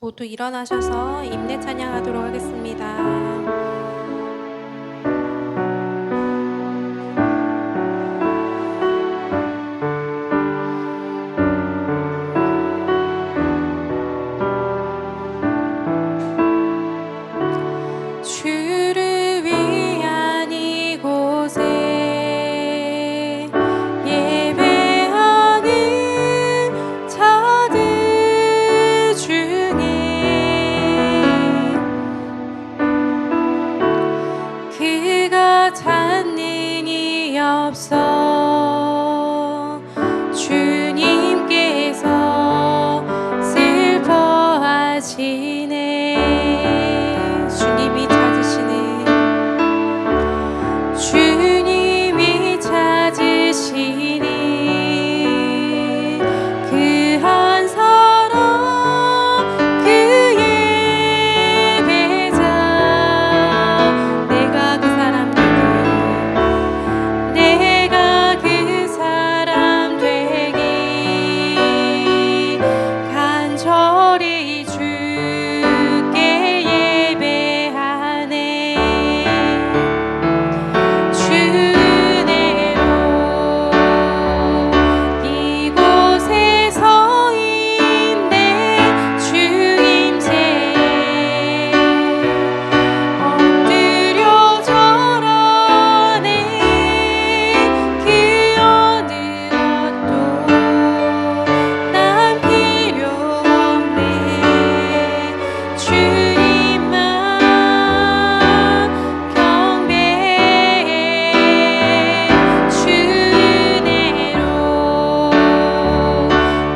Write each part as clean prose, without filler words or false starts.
모두 일어나셔서 임내 찬양하도록 하겠습니다. 주를 위한 이곳에 예배하는 자들 중에 그가 찾는 이 없어 주님께서 슬퍼하시네. 주님이 찾으시니 그 한 사람 그 예배자. 내가 그 사람 되기 간절히 주께 예배하네. 주내로 이곳에 서 있네. 주임새 엎드려 절하네. 그 어느 것도 난 필요 없네. 주님만 경배해. 주내로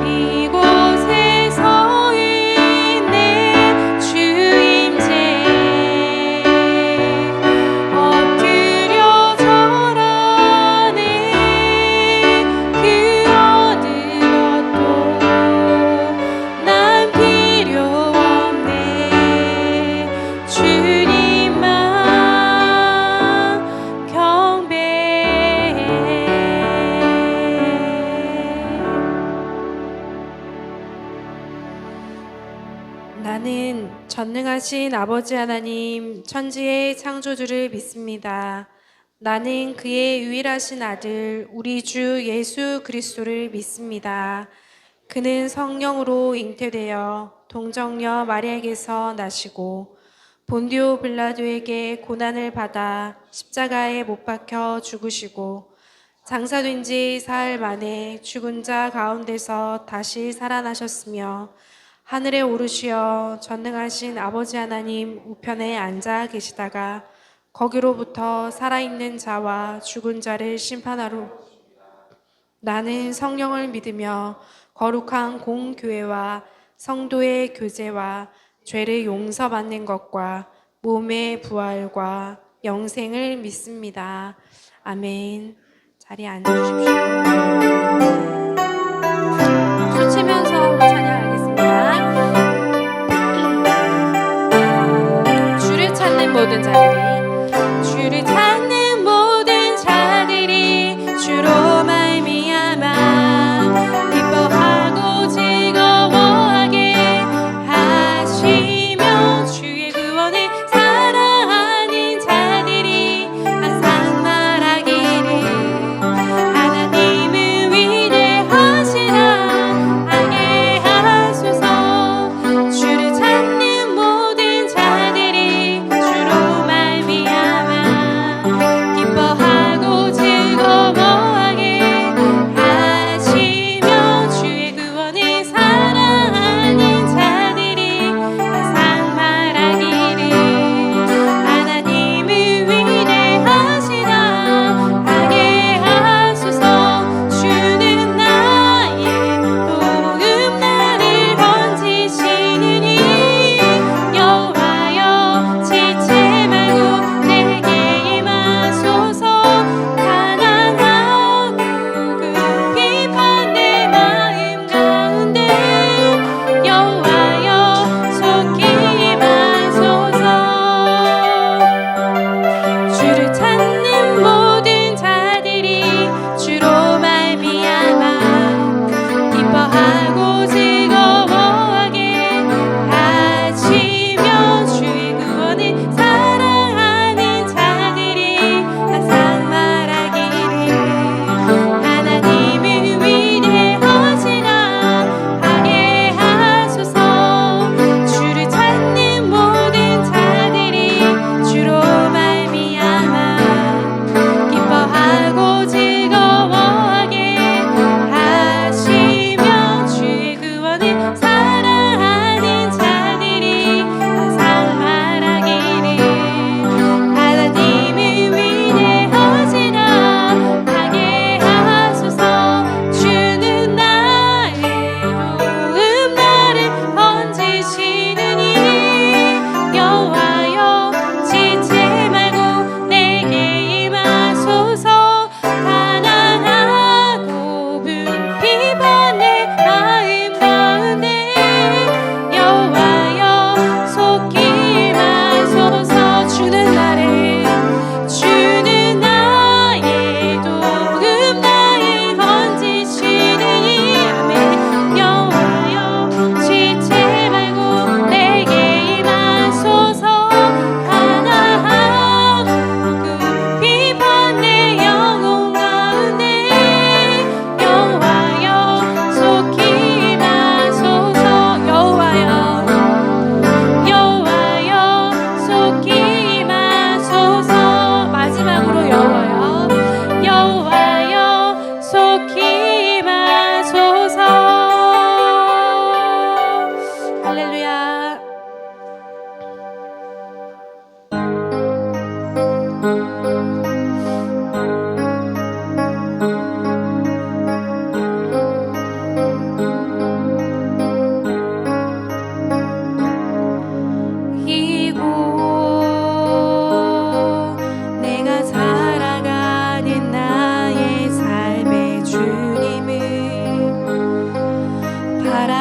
이곳에 서 있네. 주임새 엎드려 절하네. 그 어느 것도 난 필요 없네. 주님만 경배해. 나는 전능하신 아버지 하나님, 천지의 창조주를 믿습니다. 나는 그의 유일하신 아들, 우리 주 예수 그리스도를 믿습니다. 그는 성령으로 잉태되어 동정녀 마리아에게서 나시고 본디오 빌라도에게 고난을 받아 십자가에 못 박혀 죽으시고 장사된 지 사흘 만에 죽은 자 가운데서 다시 살아나셨으며 하늘에 오르시어 전능하신 아버지 하나님 우편에 앉아 계시다가 거기로부터 살아있는 자와 죽은 자를 심판하러 나는 성령을 믿으며 거룩한 공교회와 성도의 교제와 죄를 용서받는 것과 몸의 부활과 영생을 믿습니다. 아멘. 자리에 앉아주십시오. 춤추면서 찬양하겠습니다. 주를 찾는 모든 자들이 주로 말미암아 기뻐하고 즐거워하게 하시며 주의 구원을 사랑하는 자들이 항상 말하기를 하나님은 위대하시다 하게 하소서. 주를 찾는 모든 자들이 주로 말미암아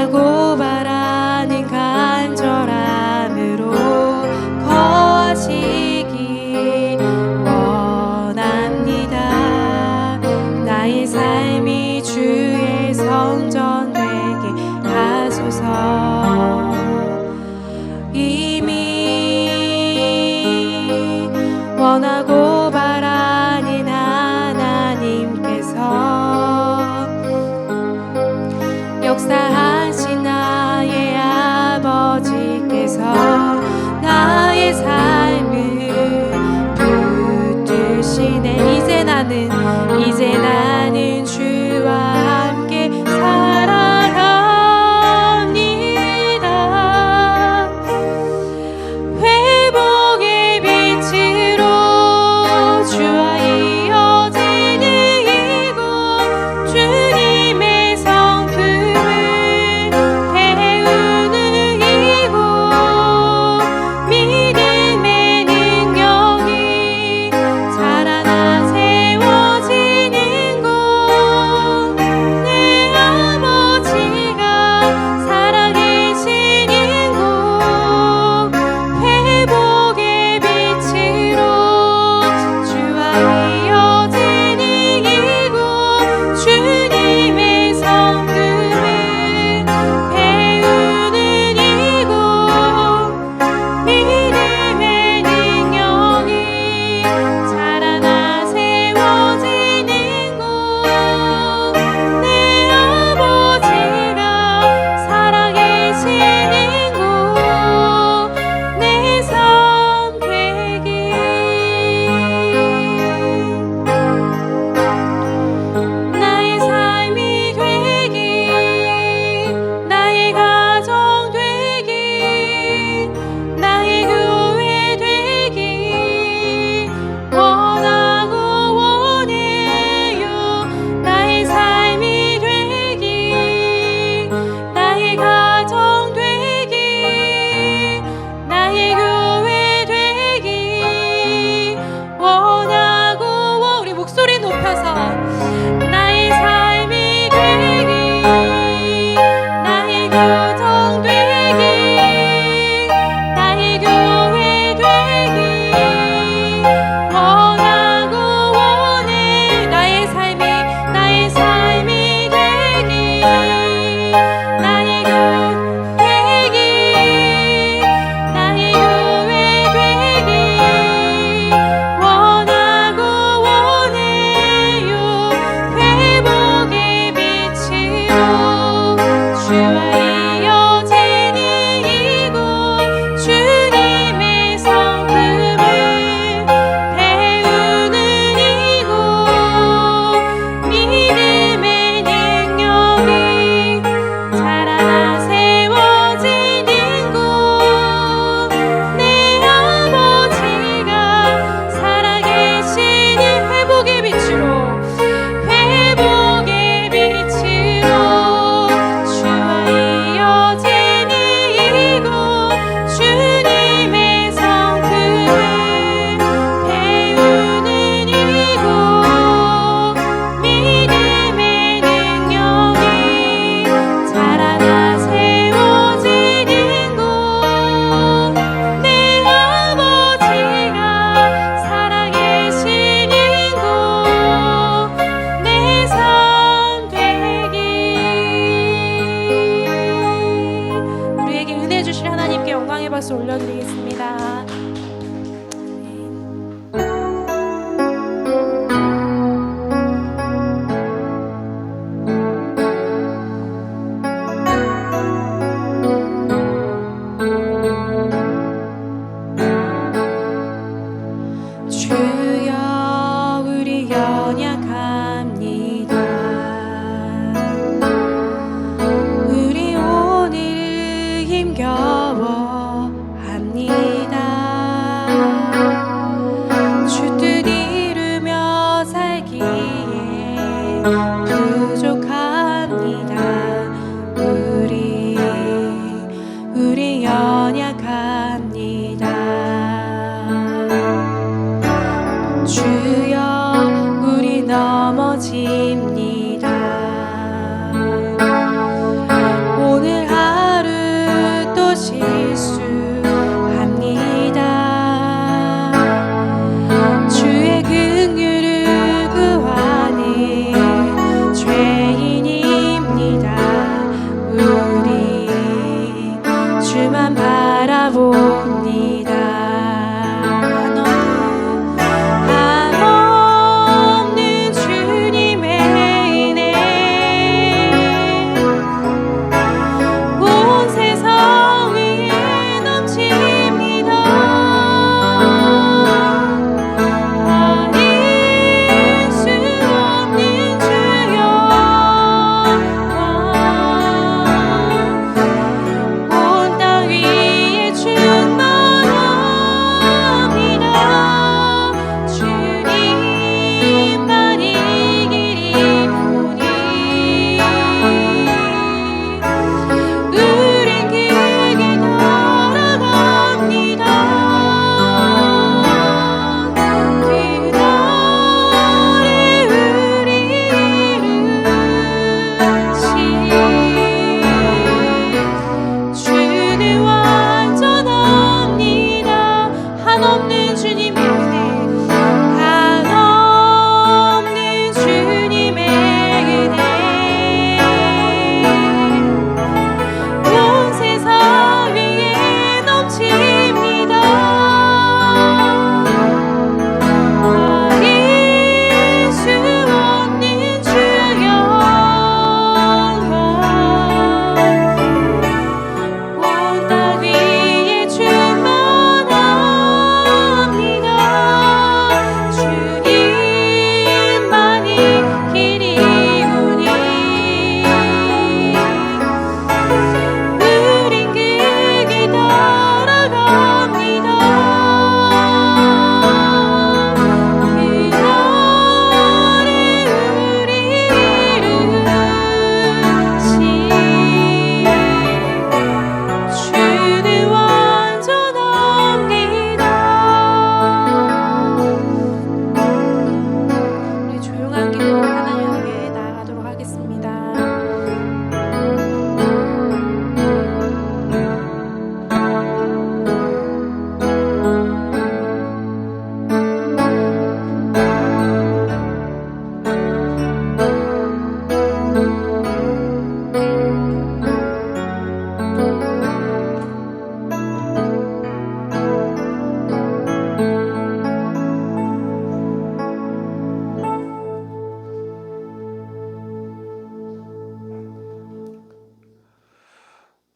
원하고 바라는 간절함으로 거하시기 원합니다. 나의 삶이 주의 성전 되게 하소서. 이미 원하고 바라는 하나님께서 역사하신 나의 아버지께서 나의 삶을 붙드시네. 이제 나는 주와 함께 살아갑니다. 회복의 빛으로 주와 이어지는 이곳, 주님의 성품을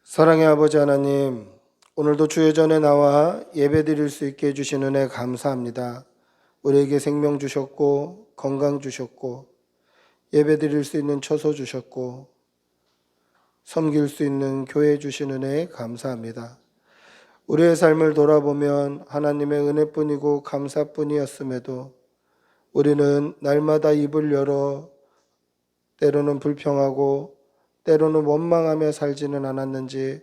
사랑의 아버지 하나님, 오늘도 주의 전에 나와 예배 드릴 수 있게 해주신 은혜 감사합니다. 우리에게 생명 주셨고 건강 주셨고 예배 드릴 수 있는 처소 주셨고 섬길 수 있는 교회 주신 은혜에 감사합니다. 우리의 삶을 돌아보면 하나님의 은혜뿐이고 감사뿐이었음에도 우리는 날마다 입을 열어 때로는 불평하고 때로는 원망하며 살지는 않았는지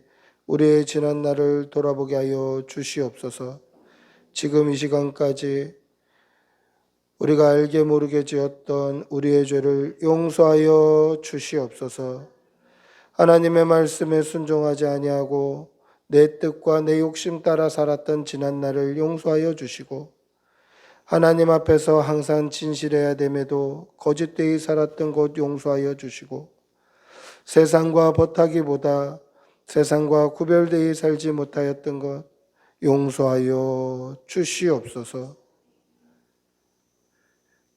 우리의 지난 날을 돌아보게 하여 주시옵소서. 지금 이 시간까지 우리가 알게 모르게 지었던 우리의 죄를 용서하여 주시옵소서. 하나님의 말씀에 순종하지 아니하고 내 뜻과 내 욕심 따라 살았던 지난 날을 용서하여 주시고, 하나님 앞에서 항상 진실해야 됨에도 거짓되이 살았던 것 용서하여 주시고, 세상과 버타기보다 세상과 구별되이 살지 못하였던 것 용서하여 주시옵소서.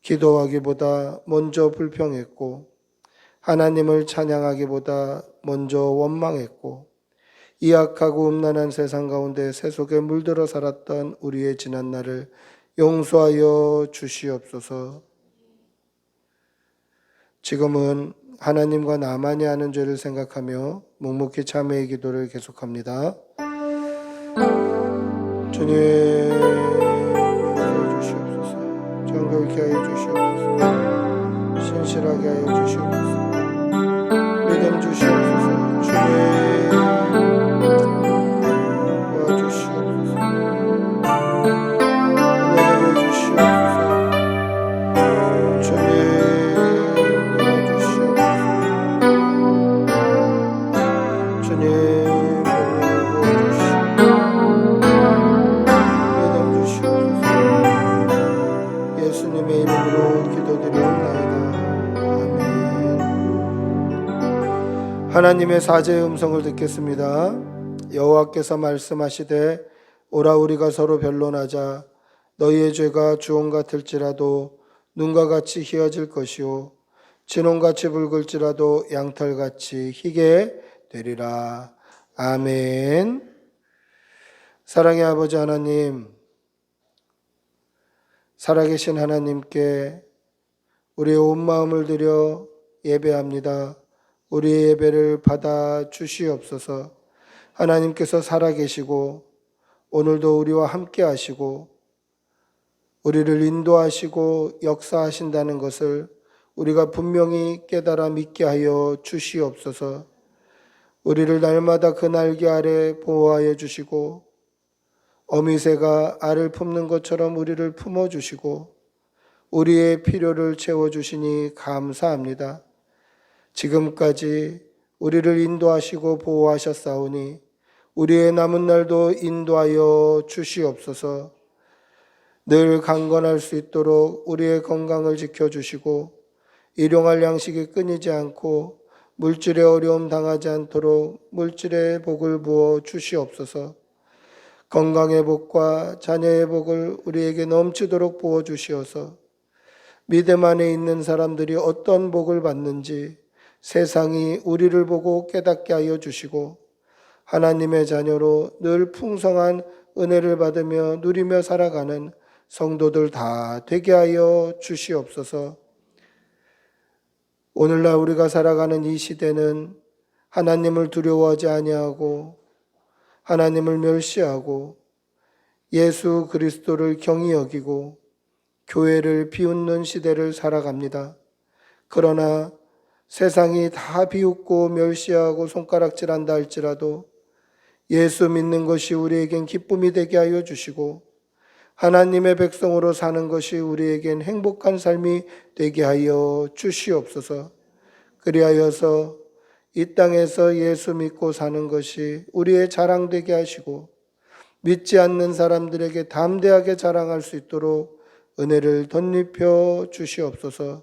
기도하기보다 먼저 불평했고 하나님을 찬양하기보다 먼저 원망했고 이 악하고 음란한 세상 가운데 세속에 물들어 살았던 우리의 지난 날을 용서하여 주시옵소서. 지금은 하나님과 나만이 하는 죄를 생각하며 묵묵히 참회의 기도를 계속합니다. 주님, 용서해 주시옵소서. 정결케 하여 주시옵소서. 신실하게 하여 주시옵소서. 믿음 주시옵소서. 주님, 도와주시옵소서. 은혜 내려 주시옵소서. 주님, 예수님의 이름으로 기도드리옵나이다. 아멘. 하나님의 사제의 음성을 듣겠습니다. 여호와께서 말씀하시되 오라 우리가 서로 변론하자. 너희의 죄가 주홍 같을지라도 눈과 같이 희어질 것이요 진홍같이 붉을지라도 양털같이 희게 되리라. 아멘. 사랑의 아버지 하나님, 살아계신 하나님께 우리의 온 마음을 들여 예배합니다. 우리의 예배를 받아 주시옵소서. 하나님께서 살아계시고 오늘도 우리와 함께 하시고 우리를 인도하시고 역사하신다는 것을 우리가 분명히 깨달아 믿게 하여 주시옵소서. 우리를 날마다 그 날개 아래 보호하여 주시고 어미새가 알을 품는 것처럼 우리를 품어주시고 우리의 필요를 채워주시니 감사합니다. 지금까지 우리를 인도하시고 보호하셨사오니 우리의 남은 날도 인도하여 주시옵소서. 늘 강건할 수 있도록 우리의 건강을 지켜주시고 일용할 양식이 끊이지 않고 물질의 어려움 당하지 않도록 물질의 복을 부어 주시옵소서. 건강의 복과 자녀의 복을 우리에게 넘치도록 부어 주시어서 믿음 안에 있는 사람들이 어떤 복을 받는지 세상이 우리를 보고 깨닫게 하여 주시고 하나님의 자녀로 늘 풍성한 은혜를 받으며 누리며 살아가는 성도들 다 되게 하여 주시옵소서. 오늘날 우리가 살아가는 이 시대는 하나님을 두려워하지 아니하고 하나님을 멸시하고 예수 그리스도를 경히 여기고 교회를 비웃는 시대를 살아갑니다. 그러나 세상이 다 비웃고 멸시하고 손가락질한다 할지라도 예수 믿는 것이 우리에겐 기쁨이 되게 하여 주시고 하나님의 백성으로 사는 것이 우리에겐 행복한 삶이 되게 하여 주시옵소서. 그리하여서 이 땅에서 예수 믿고 사는 것이 우리의 자랑되게 하시고 믿지 않는 사람들에게 담대하게 자랑할 수 있도록 은혜를 덧입혀 주시옵소서.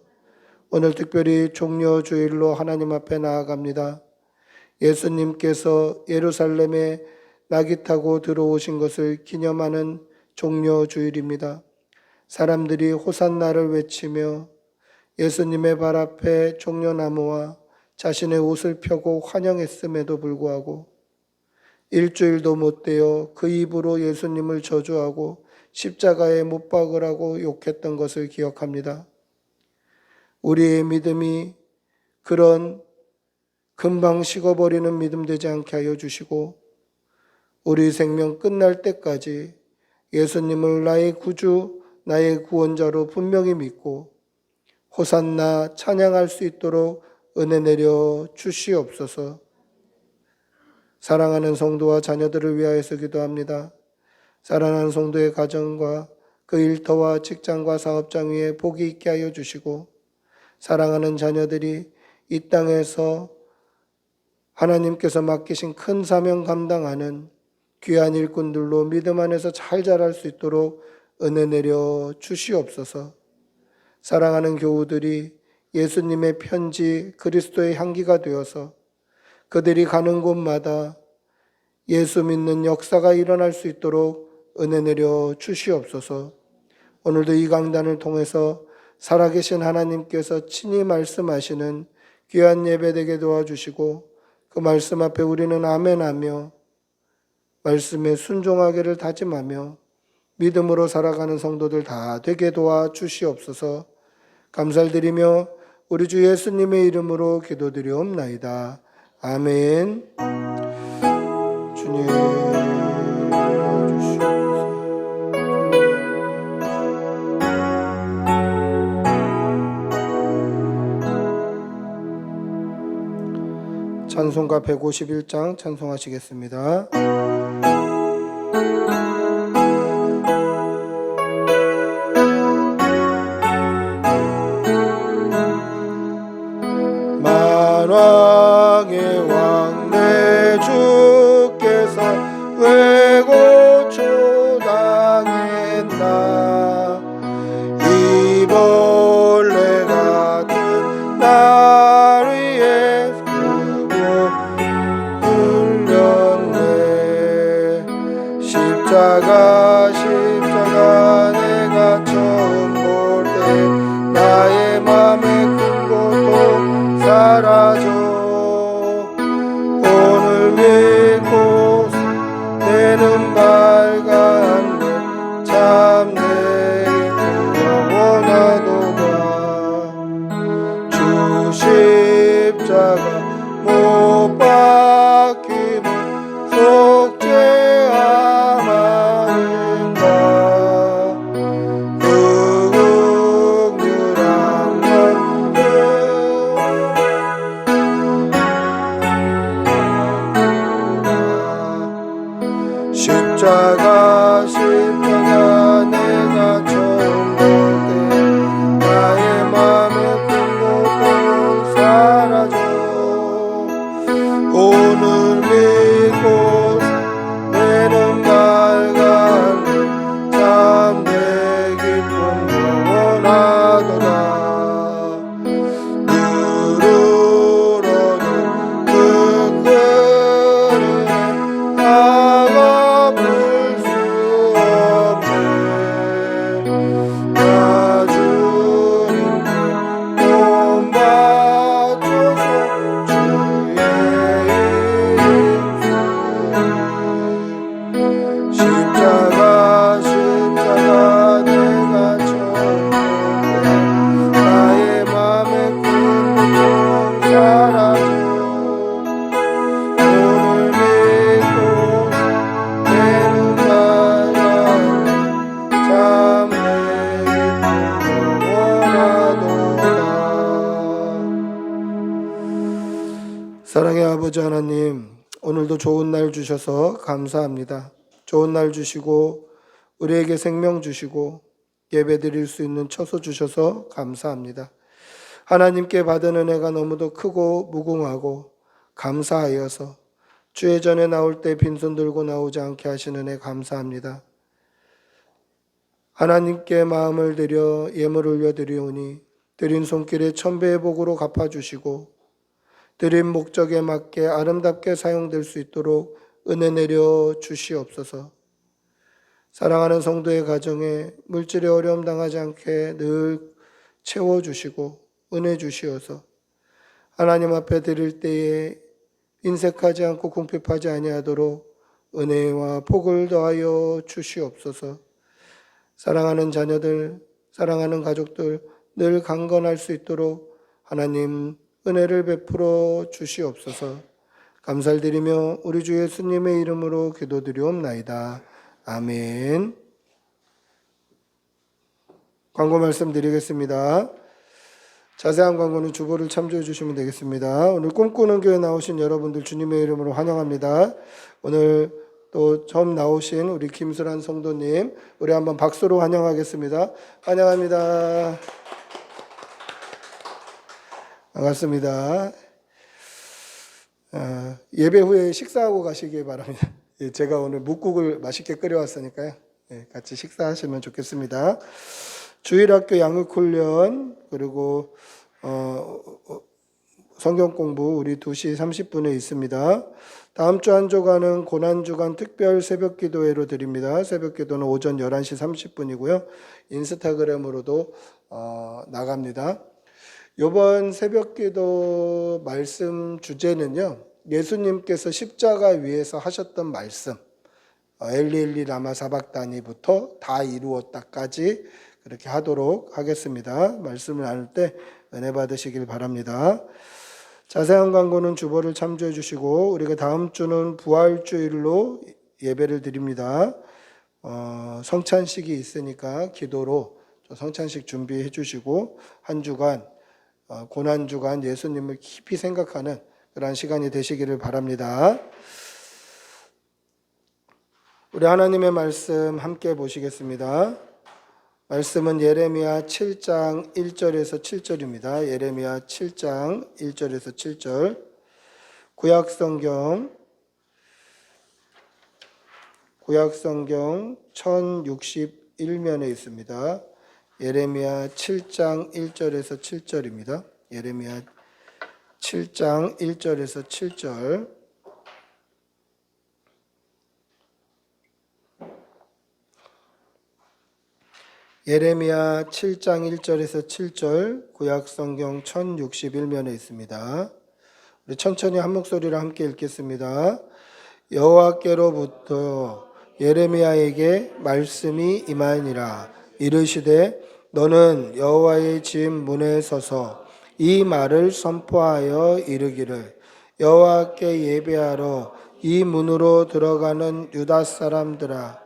오늘 특별히 종려주일로 하나님 앞에 나아갑니다. 예수님께서 예루살렘에 낙이 타고 들어오신 것을 기념하는 종려주일입니다. 사람들이 호산나를 외치며 예수님의 발 앞에 종려나무와 자신의 옷을 펴고 환영했음에도 불구하고 일주일도 못 되어 그 입으로 예수님을 저주하고 십자가에 못 박으라고 욕했던 것을 기억합니다. 우리의 믿음이 그런 금방 식어버리는 믿음 되지 않게 하여 주시고 우리 생명 끝날 때까지 예수님을 나의 구주, 나의 구원자로 분명히 믿고 호산나 찬양할 수 있도록 은혜 내려 주시옵소서. 사랑하는 성도와 자녀들을 위하여서 기도합니다. 사랑하는 성도의 가정과 그 일터와 직장과 사업장 위에 복이 있게 하여 주시고 사랑하는 자녀들이 이 땅에서 하나님께서 맡기신 큰 사명 감당하는 귀한 일꾼들로 믿음 안에서 잘 자랄 수 있도록 은혜 내려 주시옵소서. 사랑하는 교우들이 예수님의 편지 그리스도의 향기가 되어서 그들이 가는 곳마다 예수 믿는 역사가 일어날 수 있도록 은혜 내려 주시옵소서. 오늘도 이 강단을 통해서 살아계신 하나님께서 친히 말씀하시는 귀한 예배 되게 도와주시고 그 말씀 앞에 우리는 아멘하며 말씀에 순종하기를 다짐하며 믿음으로 살아가는 성도들 다 되게 도와주시옵소서. 감사를 드리며 우리 주 예수님의 이름으로 기도드리옵나이다. 아멘. 주님 도와주시옵소서. 찬송가 151장 찬송하시겠습니다. 만왕의 왕 내 주께서 왜 고초당했나 이 벌레 같은 날 위해 수고 흘렸네. 십자가 내가 처음 볼 때 나의 맘에 큰 고통 사라져. 오늘 믿고 내는 밝았네. 참 내 영원하도다. 주 십자가 못 박힘을 속죄하마는가. 그 극률한 것들 십자가 내가 처음 볼 때 나의 맘에 큰 고통 사라져. 오늘 믿고 내는 밝았네. 참 내 기쁨 영원하도다. 누르러도 그 끈을 막아볼 수 없네. 나 주님께 몸 바쳐서 주의 입술 십자가 내가 처음 볼 때 나의 맘에 큰 고통 사라져. 오늘 믿고 내는 밝았네. 참 내 기쁨 영원하도다. 사랑의 아버지 하나님, 오늘도 좋은 날 주셔서 감사합니다. 좋은 날 주시고 우리에게 생명 주시고 예배 드릴 수 있는 처소 주셔서 감사합니다. 하나님께 받은 은혜가 너무도 크고 무궁하고 감사하여서 주의 전에 나올 때 빈손 들고 나오지 않게 하시는 은혜 감사합니다. 하나님께 마음을 들여 예물 올려드리오니 드린 손길에 천배의 복으로 갚아주시고 드린 목적에 맞게 아름답게 사용될 수 있도록 은혜 내려 주시옵소서. 사랑하는 성도의 가정에 물질의 어려움 당하지 않게 늘 채워주시고 은혜 주시어서 하나님 앞에 드릴 때에 인색하지 않고 궁핍하지 아니하도록 은혜와 복을 더하여 주시옵소서. 사랑하는 자녀들, 사랑하는 가족들 늘 강건할 수 있도록 하나님 은혜를 베풀어 주시옵소서. 감사를 드리며 우리 주 예수님의 이름으로 기도드리옵나이다. 아멘. 광고 말씀드리겠습니다. 자세한 광고는 주보를 참조해 주시면 되겠습니다. 오늘 꿈꾸는 교회 나오신 여러분들 주님의 이름으로 환영합니다. 오늘 또 처음 나오신 우리 김수란 성도님, 우리 한번 박수로 환영하겠습니다. 환영합니다. 반갑습니다. 예배 후에 식사하고 가시기 바랍니다. 제가 오늘 묵국을 맛있게 끓여왔으니까요. 같이 식사하시면 좋겠습니다. 주일학교 양육훈련 그리고 성경 공부 우리 2시 30분에 있습니다. 다음 주 한 주간은 고난주간 특별 새벽기도회로 드립니다. 새벽기도는 오전 11시 30분이고요. 인스타그램으로도 나갑니다. 이번 새벽기도 말씀 주제는요, 예수님께서 십자가 위에서 하셨던 말씀, 엘리 라마 사박다니부터 다 이루었다까지 그렇게 하도록 하겠습니다. 말씀을 나눌 때 은혜 받으시길 바랍니다. 자세한 광고는 주보를 참조해 주시고, 우리가 다음 주는 부활주일로 예배를 드립니다. 성찬식이 있으니까 기도로 성찬식 준비해 주시고, 한 주간 고난주간 예수님을 깊이 생각하는 그런 시간이 되시기를 바랍니다. 우리 하나님의 말씀 함께 보시겠습니다. 말씀은 예레미야 7장 1절에서 7절입니다. 예레미야 7장 1절에서 7절. 구약성경 1061면에 있습니다. 예레미야 7장 1절에서 7절입니다. 예레미야 7장 1절에서 7절. 예레미야 7장 1절에서 7절 구약성경 1061면에 있습니다. 우리 천천히 한 목소리로 함께 읽겠습니다. 여호와께로부터 예레미야에게 말씀이 임하니라. 이르시되 너는 여호와의 집 문에 서서 이 말을 선포하여 이르기를 여호와께 예배하러 이 문으로 들어가는 유다 사람들아,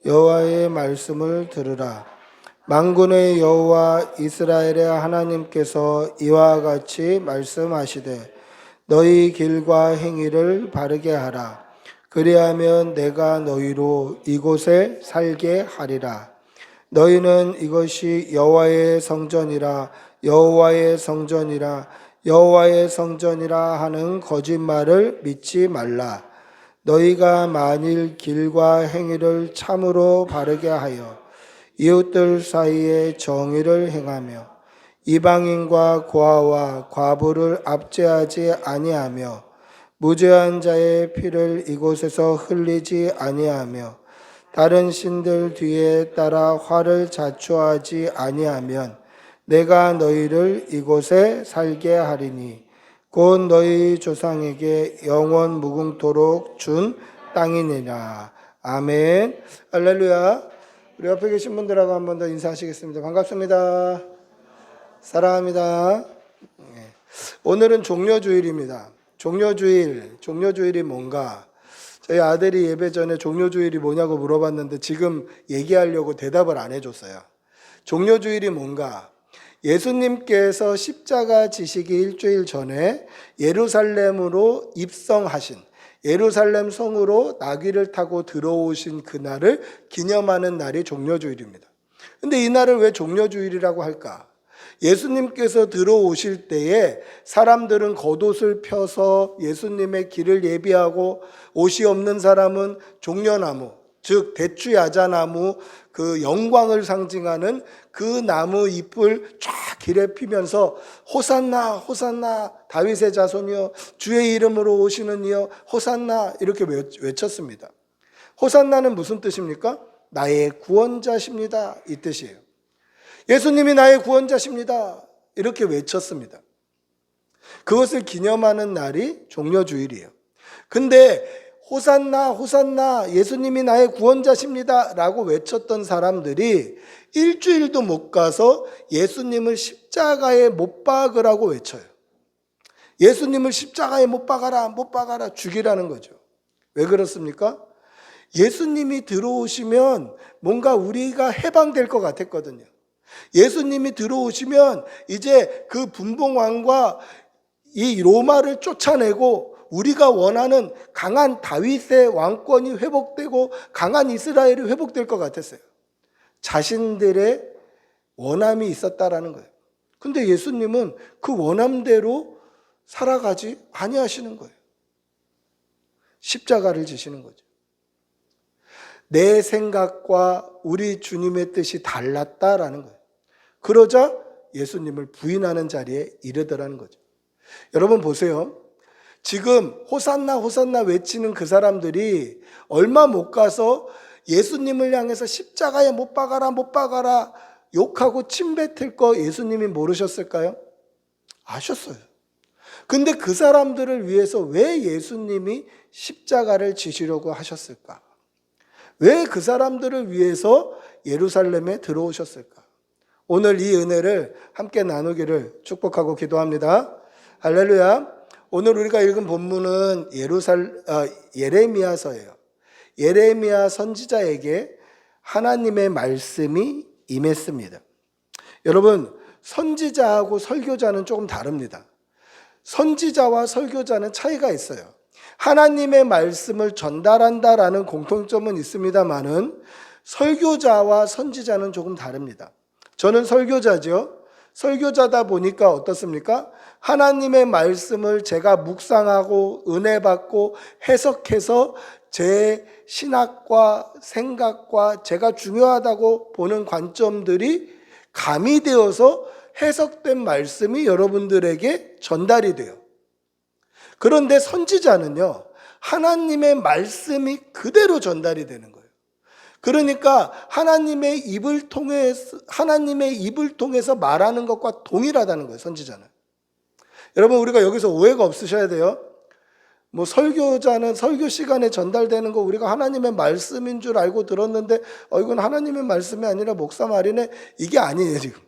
여호와의 말씀을 들으라. 만군의 여호와 이스라엘의 하나님께서 이와 같이 말씀하시되 너희 길과 행위를 바르게 하라. 그리하면 내가 너희로 이곳에 살게 하리라. 너희는 이것이 여호와의 성전이라 여호와의 성전이라 여호와의 성전이라 하는 거짓말을 믿지 말라. 너희가 만일 길과 행위를 참으로 바르게 하여 이웃들 사이에 정의를 행하며 이방인과 고아와 과부를 압제하지 아니하며 무죄한 자의 피를 이곳에서 흘리지 아니하며 다른 신들 뒤에 따라 화를 자초하지 아니하면 내가 너희를 이곳에 살게 하리니 곧 너희 조상에게 영원 무궁토록 준 땅이니라. 아멘. 할렐루야. 우리 옆에 계신 분들하고 한 번 더 인사하시겠습니다. 반갑습니다. 사랑합니다. 오늘은 종료주일입니다. 종료주일이 뭔가? 저희 아들이 예배 전에 종료주일이 뭐냐고 물어봤는데 지금 얘기하려고 대답을 안 해줬어요. 종료주일이 뭔가? 예수님께서 십자가 지시기 일주일 전에 예루살렘으로 입성하신, 예루살렘 성으로 나귀를 타고 들어오신 그날을 기념하는 날이 종료주일입니다. 근데 이 날을 왜 종료주일이라고 할까? 예수님께서 들어오실 때에 사람들은 겉옷을 펴서 예수님의 길을 예비하고, 옷이 없는 사람은 종려나무, 즉 대추야자나무, 그 영광을 상징하는 그 나무 잎을 쫙 길에 피면서 호산나 호산나 다윗의 자손이여 주의 이름으로 오시는 이여 호산나 이렇게 외쳤습니다. 호산나는 무슨 뜻입니까? 나의 구원자십니다, 이 뜻이에요. 예수님이 나의 구원자십니다, 이렇게 외쳤습니다. 그것을 기념하는 날이 종려주일이에요. 근데 호산나 호산나 예수님이 나의 구원자십니다 라고 외쳤던 사람들이 일주일도 못 가서 예수님을 십자가에 못 박으라고 외쳐요. 예수님을 십자가에 못 박아라 죽이라는 거죠. 왜 그렇습니까? 예수님이 들어오시면 뭔가 우리가 해방될 것 같았거든요. 예수님이 들어오시면 이제 그 분봉왕과 이 로마를 쫓아내고 우리가 원하는 강한 다윗의 왕권이 회복되고 강한 이스라엘이 회복될 것 같았어요. 자신들의 원함이 있었다라는 거예요. 근데 예수님은 그 원함대로 살아가지 아니하시는 거예요. 십자가를 지시는 거죠. 내 생각과 우리 주님의 뜻이 달랐다라는 거예요. 그러자 예수님을 부인하는 자리에 이르더라는 거죠. 여러분 보세요. 지금 호산나 호산나 외치는 그 사람들이 얼마 못 가서 예수님을 향해서 십자가에 못 박아라 욕하고 침뱉을 거 예수님이 모르셨을까요? 아셨어요. 근데 그 사람들을 위해서 왜 예수님이 십자가를 지시려고 하셨을까? 왜 그 사람들을 위해서 예루살렘에 들어오셨을까? 오늘 이 은혜를 함께 나누기를 축복하고 기도합니다. 할렐루야. 오늘 우리가 읽은 본문은 예레미야서예요. 예레미야 선지자에게 하나님의 말씀이 임했습니다. 여러분, 선지자하고 설교자는 조금 다릅니다. 선지자와 설교자는 차이가 있어요. 하나님의 말씀을 전달한다라는 공통점은 있습니다만은 설교자와 선지자는 조금 다릅니다. 저는 설교자죠. 설교자다 보니까 어떻습니까? 하나님의 말씀을 제가 묵상하고 은혜 받고 해석해서 제 신학과 생각과 제가 중요하다고 보는 관점들이 가미되어서 해석된 말씀이 여러분들에게 전달이 돼요. 그런데 선지자는요, 하나님의 말씀이 그대로 전달이 되는 거예요. 그러니까 하나님의 입을 통해서 말하는 것과 동일하다는 거예요, 선지자는. 여러분, 우리가 여기서 오해가 없으셔야 돼요. 뭐 설교자는 설교 시간에 전달되는 거 우리가 하나님의 말씀인 줄 알고 들었는데 이건 하나님의 말씀이 아니라 목사 말이네. 이게 아니에요, 지금.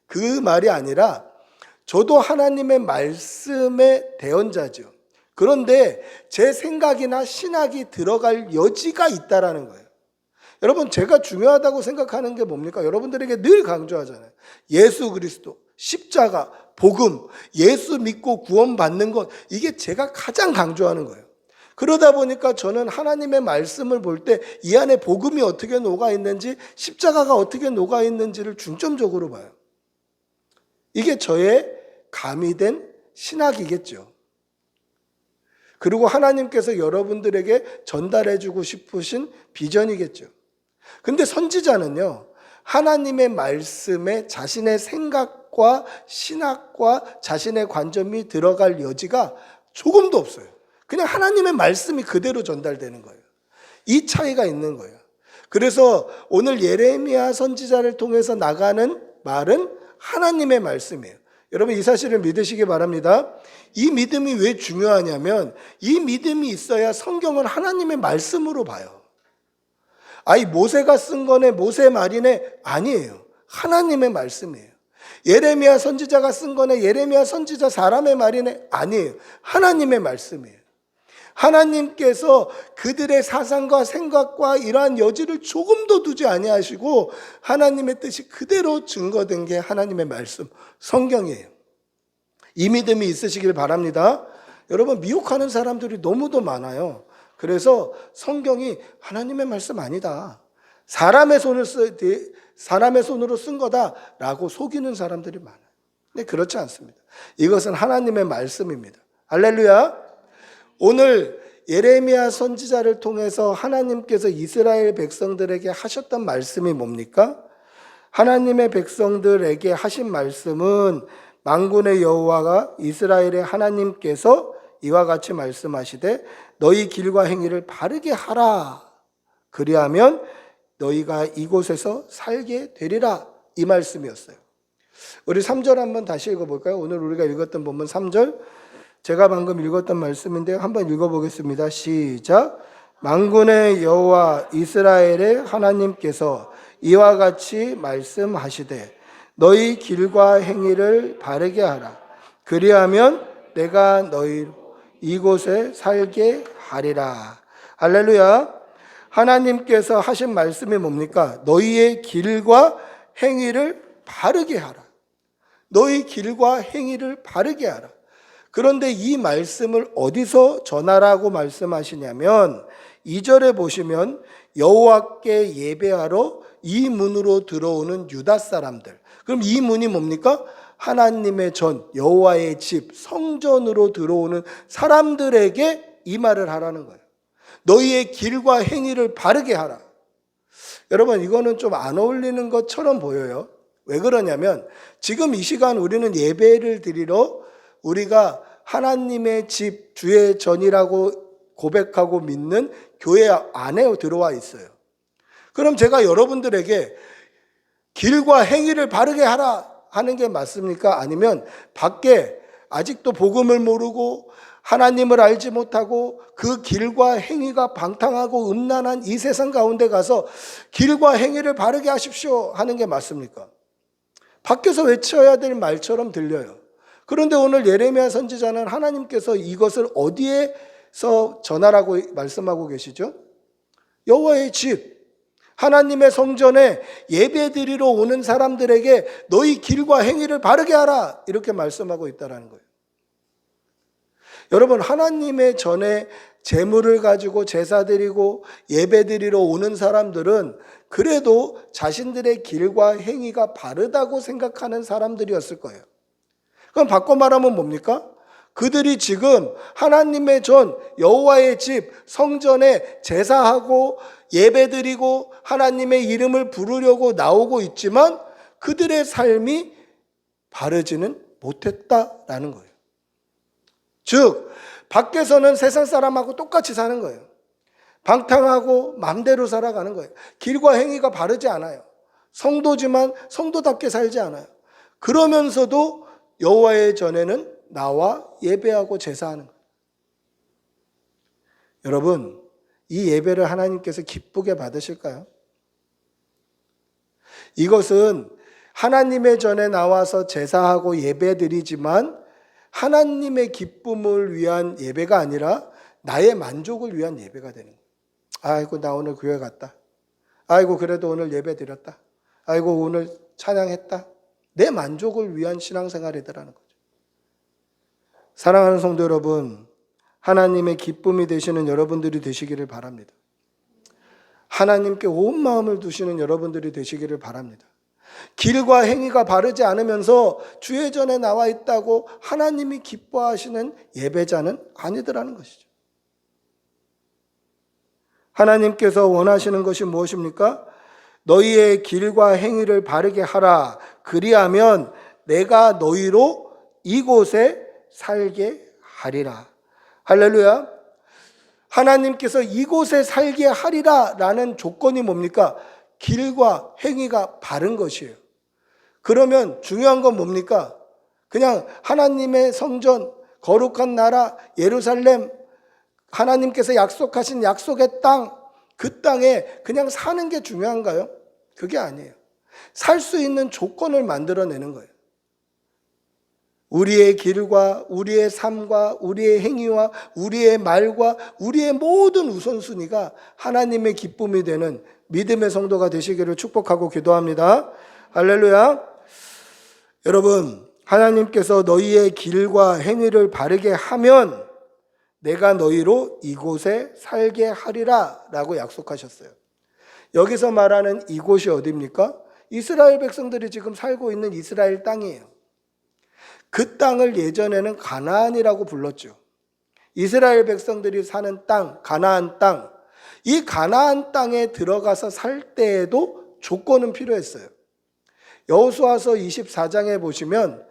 그 말이 아니라 저도 하나님의 말씀의 대언자죠. 그런데 제 생각이나 신학이 들어갈 여지가 있다라는 거예요. 여러분, 제가 중요하다고 생각하는 게 뭡니까? 여러분들에게 늘 강조하잖아요. 예수 그리스도, 십자가, 복음, 예수 믿고 구원받는 것, 이게 제가 가장 강조하는 거예요. 그러다 보니까 저는 하나님의 말씀을 볼 때 이 안에 복음이 어떻게 녹아있는지, 십자가가 어떻게 녹아있는지를 중점적으로 봐요. 이게 저의 가미된 신학이겠죠. 그리고 하나님께서 여러분들에게 전달해주고 싶으신 비전이겠죠. 근데 선지자는요, 하나님의 말씀에 자신의 생각과 신학과 자신의 관점이 들어갈 여지가 조금도 없어요. 그냥 하나님의 말씀이 그대로 전달되는 거예요. 이 차이가 있는 거예요. 그래서 오늘 예레미야 선지자를 통해서 나가는 말은 하나님의 말씀이에요. 여러분, 이 사실을 믿으시기 바랍니다. 이 믿음이 왜 중요하냐면 이 믿음이 있어야 성경을 하나님의 말씀으로 봐요. 모세가 쓴 거네, 모세 말이네, 아니에요. 하나님의 말씀이에요. 예레미야 선지자가 쓴 거네, 예레미야 선지자 사람의 말이네, 아니에요. 하나님의 말씀이에요. 하나님께서 그들의 사상과 생각과 이러한 여지를 조금도 두지 아니하시고 하나님의 뜻이 그대로 증거된 게 하나님의 말씀, 성경이에요. 이 믿음이 있으시길 바랍니다. 여러분, 미혹하는 사람들이 너무도 많아요. 그래서 성경이 하나님의 말씀 아니다, 사람의 손으로 쓴 거다라고 속이는 사람들이 많아요. 근데 그렇지 않습니다. 이것은 하나님의 말씀입니다. 할렐루야. 오늘 예레미야 선지자를 통해서 하나님께서 이스라엘 백성들에게 하셨던 말씀이 뭡니까? 하나님의 백성들에게 하신 말씀은 만군의 여호와가 이스라엘의 하나님께서 이와 같이 말씀하시되 너희 길과 행위를 바르게 하라. 그리하면 너희가 이곳에서 살게 되리라. 이 말씀이었어요. 우리 3절 한번 다시 읽어볼까요? 오늘 우리가 읽었던 본문 3절. 제가 방금 읽었던 말씀인데 한번 읽어보겠습니다. 시작. 만군의 여호와 이스라엘의 하나님께서 이와 같이 말씀하시되 너희 길과 행위를 바르게 하라. 그리하면 내가 너희 이곳에 살게 하리라. 할렐루야. 하나님께서 하신 말씀이 뭡니까? 너희의 길과 행위를 바르게 하라. 너희 길과 행위를 바르게 하라. 그런데 이 말씀을 어디서 전하라고 말씀하시냐면 2절에 보시면 여호와께 예배하러 이 문으로 들어오는 유다 사람들. 그럼 이 문이 뭡니까? 하나님의 전, 여호와의 집, 성전으로 들어오는 사람들에게 이 말을 하라는 거예요. 너희의 길과 행위를 바르게 하라. 여러분, 이거는 좀 안 어울리는 것처럼 보여요. 왜 그러냐면 지금 이 시간 우리는 예배를 드리러 우리가 하나님의 집, 주의 전이라고 고백하고 믿는 교회 안에 들어와 있어요. 그럼 제가 여러분들에게 길과 행위를 바르게 하라 하는 게 맞습니까? 아니면 밖에 아직도 복음을 모르고 하나님을 알지 못하고 그 길과 행위가 방탕하고 음란한 이 세상 가운데 가서 길과 행위를 바르게 하십시오 하는 게 맞습니까? 밖에서 외쳐야 될 말처럼 들려요. 그런데 오늘 예레미야 선지자는 하나님께서 이것을 어디에서 전하라고 말씀하고 계시죠? 여호와의 집, 하나님의 성전에 예배드리러 오는 사람들에게 너희 길과 행위를 바르게 하라 이렇게 말씀하고 있다는 거예요. 여러분, 하나님의 전에 제물을 가지고 제사 드리고 예배 드리러 오는 사람들은 그래도 자신들의 길과 행위가 바르다고 생각하는 사람들이었을 거예요. 그럼 바꿔 말하면 뭡니까? 그들이 지금 하나님의 전, 여호와의 집, 성전에 제사하고 예배드리고 하나님의 이름을 부르려고 나오고 있지만 그들의 삶이 바르지는 못했다라는 거예요. 즉, 밖에서는 세상 사람하고 똑같이 사는 거예요. 방탕하고 맘대로 살아가는 거예요. 길과 행위가 바르지 않아요. 성도지만 성도답게 살지 않아요. 그러면서도 여호와의 전에는 나와 예배하고 제사하는 거예요. 여러분, 이 예배를 하나님께서 기쁘게 받으실까요? 이것은 하나님의 전에 나와서 제사하고 예배드리지만 하나님의 기쁨을 위한 예배가 아니라 나의 만족을 위한 예배가 되는 거예요. 아이고, 나 오늘 교회 갔다. 아이고, 그래도 오늘 예배 드렸다. 아이고, 오늘 찬양했다. 내 만족을 위한 신앙생활이더라는 거죠. 사랑하는 성도 여러분, 하나님의 기쁨이 되시는 여러분들이 되시기를 바랍니다. 하나님께 온 마음을 두시는 여러분들이 되시기를 바랍니다. 길과 행위가 바르지 않으면서 주의 전에 나와 있다고 하나님이 기뻐하시는 예배자는 아니더라는 것이죠. 하나님께서 원하시는 것이 무엇입니까? 너희의 길과 행위를 바르게 하라. 그리하면 내가 너희로 이곳에 살게 하리라. 할렐루야. 하나님께서 이곳에 살게 하리라 라는 조건이 뭡니까? 길과 행위가 바른 것이에요. 그러면 중요한 건 뭡니까? 그냥 하나님의 성전, 거룩한 나라, 예루살렘, 하나님께서 약속하신 약속의 땅, 그 땅에 그냥 사는 게 중요한가요? 그게 아니에요. 살 수 있는 조건을 만들어내는 거예요. 우리의 길과 우리의 삶과 우리의 행위와 우리의 말과 우리의 모든 우선순위가 하나님의 기쁨이 되는 믿음의 성도가 되시기를 축복하고 기도합니다. 할렐루야. 여러분, 하나님께서 너희의 길과 행위를 바르게 하면 내가 너희로 이곳에 살게 하리라 라고 약속하셨어요. 여기서 말하는 이곳이 어디입니까? 이스라엘 백성들이 지금 살고 있는 이스라엘 땅이에요. 그 땅을 예전에는 가나안이라고 불렀죠. 이스라엘 백성들이 사는 땅, 가나안 땅. 이 가나안 땅에 들어가서 살 때에도 조건은 필요했어요. 여호수아서 24장에 보시면